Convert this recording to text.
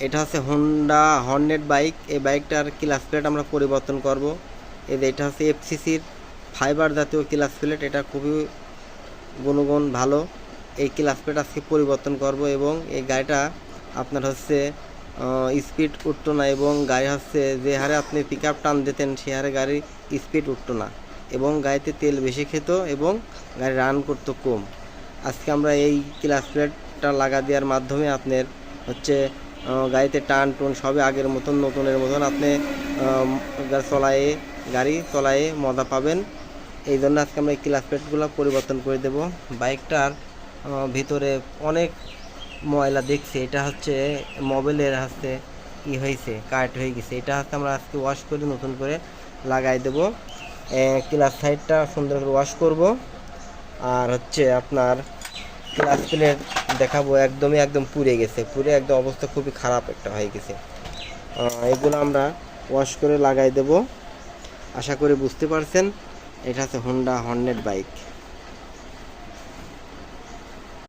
এটা হচ্ছে Honda Hornet bike. এই বাইকটার ক্লাচ প্লেট আমরা পরিবর্তন করব। এই যে এটা হচ্ছে এফসিসির ফাইবার জাতীয় ক্লাচ প্লেট, এটা খুবই গুণগুণ ভালো। এই ক্লাচ প্লেট আজকে পরিবর্তন করব এবং এই গাড়িটা আপনার হচ্ছে স্পিড উঠতো না এবং গাড়ি হচ্ছে যে হারে আপনি পিক আপ টান দিতেন সে হারে গাড়ির স্পিড উঠতো না এবং গাড়িতে তেল বেশি খেত এবং গাড়ি রান করতো কম। আজকে আমরা এই ক্লাচ প্লেটটা লাগা দেওয়ার মাধ্যমে আপনার হচ্ছে গাড়িতে টান টুন সবই আগের মতন নতুনের মতন আপনি গাড়ি চলায়ে মজা পাবেন। এই জন্য আজকে আমরা এই ক্লাচ প্লেটগুলো পরিবর্তন করে দেব। বাইকটার ভিতরে অনেক ময়লা দেখছি, এটা হচ্ছে মোবিলের হচ্ছে কি হয়েছে, কাট হয়ে গেছে। এটা হচ্ছে আমরা আজকে ওয়াশ করে নতুন করে লাগাই দেব। ক্লাচ সাইডটা সুন্দর করে ওয়াশ করব। আর হচ্ছে আপনার ক্লাচ প্লেট দেখাবো একদম পুড়ে গেছে, পুড়ে একদম অবস্থা খুবই খারাপ একটা হয়ে গেছে। এগুলো আমরা ওয়াশ করে লাগাই দেব। আশা করি বুঝতে পারছেন। এটা হচ্ছে হোন্ডা হর্নেট বাইক।